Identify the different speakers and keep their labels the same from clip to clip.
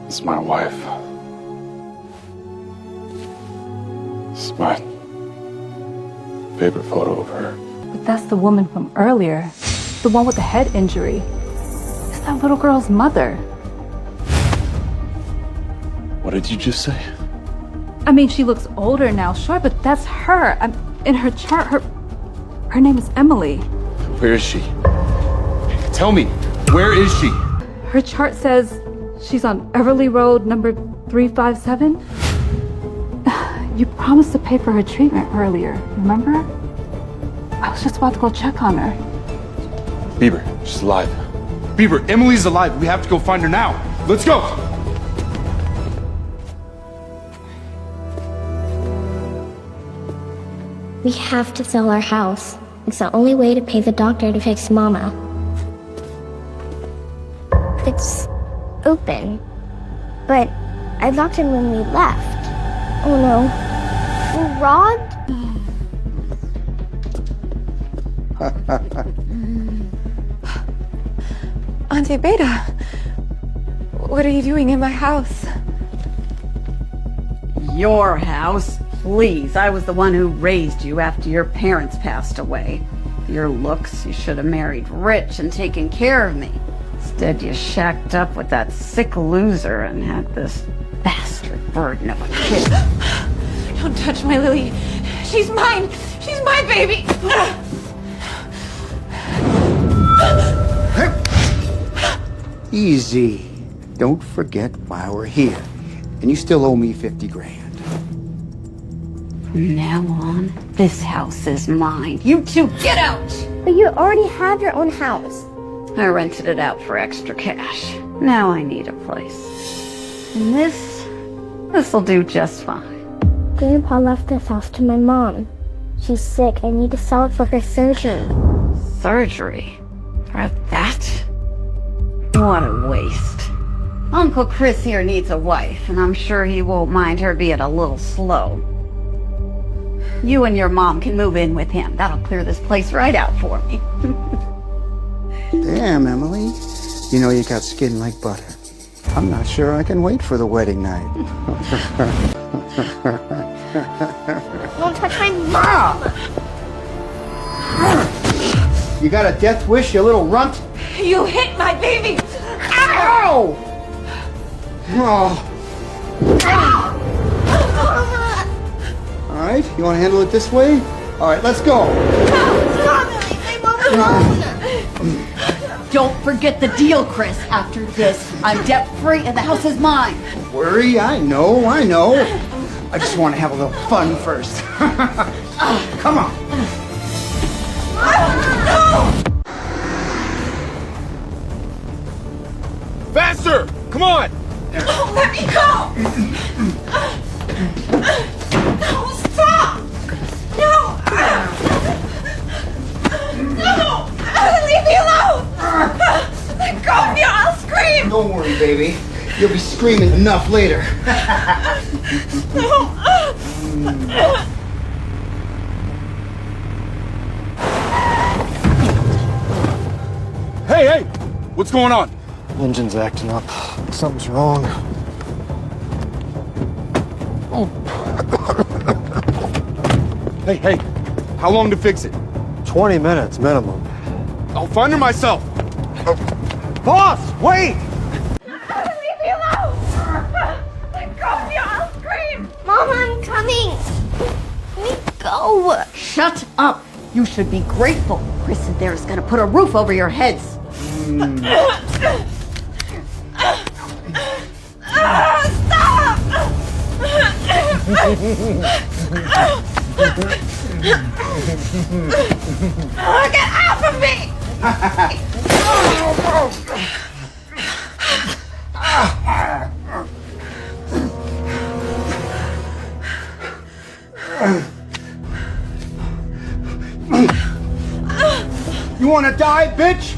Speaker 1: This is my wife. This is my favorite photo of her.
Speaker 2: But that's the woman from earlier. The one with the head injury. It's that little girl's mother.
Speaker 1: What did you just say?
Speaker 2: I mean, she looks older now, sure, but that's her. In her chart, her name is Emily.
Speaker 1: Where is she? Tell me, where is she?
Speaker 2: Her chart says she's on Everly Road, number 357. You promised to pay for her treatment earlier, remember? I was just about to go check on her.
Speaker 1: Bieber, she's alive.
Speaker 3: Bieber, Emily's alive. We have to go find her now. Let's go!
Speaker 4: We have to sell our house. It's the only way to pay the doctor to fix Mama. It's open, but I locked it when we left. Oh no. We're robbed?
Speaker 5: Auntie Beta, what are you doing in my house?
Speaker 6: Your house? Please, I was the one who raised you after your parents passed away. Your looks, you should have married rich and taken care of me. Instead, you shacked up with that sick loser and had this bastard burden of a kid.
Speaker 5: Don't touch my Lily. She's mine. She's my baby.
Speaker 7: Easy. Don't forget why we're here. And you still owe me 50 grand.
Speaker 6: From now on, this house is mine. You two get out!
Speaker 4: But you already have your own house.
Speaker 6: I rented it out for extra cash. Now I need a place. And this'll do just fine.
Speaker 4: Grandpa left this house to my mom. She's sick. I need to sell it for her surgery.
Speaker 6: Surgery? For that? What a waste. Uncle Chris here needs a wife, and I'm sure he won't mind her being a little slow. You and your mom can move in with him. That'll clear this place right out for me.
Speaker 7: Damn, Emily. You know you got skin like butter. I'm not sure I can wait for the wedding night.
Speaker 4: Don't touch my mom!
Speaker 7: You got a death wish, you little runt?
Speaker 5: You hit my baby!
Speaker 7: Ow! Oh. All right, you want to handle it this way? All right, let's go.
Speaker 6: Don't forget the deal, Chris. After this, I'm debt-free and the house is mine.
Speaker 7: Don't worry, I know. I just want to have a little fun first. Come on.
Speaker 3: Faster! Come on!
Speaker 5: Oh, let me go! No, stop! No! No! Leave me alone! Let go of me or I'll scream!
Speaker 7: Don't worry, baby. You'll be screaming enough later.
Speaker 5: No!
Speaker 3: Hey! What's going on?
Speaker 8: Engine's acting up. Something's wrong.
Speaker 3: Hey, how long to fix it?
Speaker 8: 20 minutes minimum.
Speaker 3: I'll find her myself.
Speaker 8: Boss, wait!
Speaker 5: Leave me alone! Let go of me or I'll scream!
Speaker 4: Mom, I'm coming! Let me go!
Speaker 6: Shut up! You should be grateful. Chris in there is gonna put a roof over your heads.
Speaker 5: Stop! Get off of me!
Speaker 7: You want to die, bitch?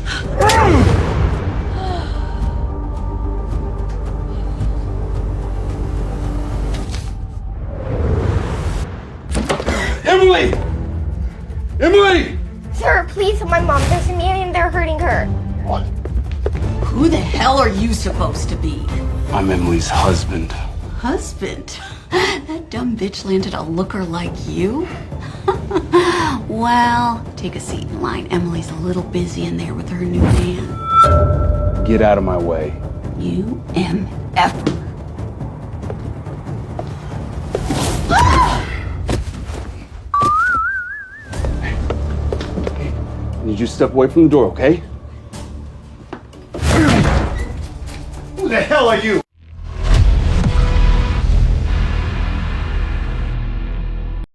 Speaker 3: Emily! Emily!
Speaker 4: Sir, please help my mom. There's a man in there hurting her.
Speaker 6: Who the hell are you supposed to be?
Speaker 1: I'm Emily's husband.
Speaker 6: Husband? That dumb bitch landed a looker like you? Well, take a seat in line. Emily's a little busy in there with her new man.
Speaker 1: Get out of my way.
Speaker 6: You MF.
Speaker 1: I need you to step away from the door, okay?
Speaker 3: Who the hell are you?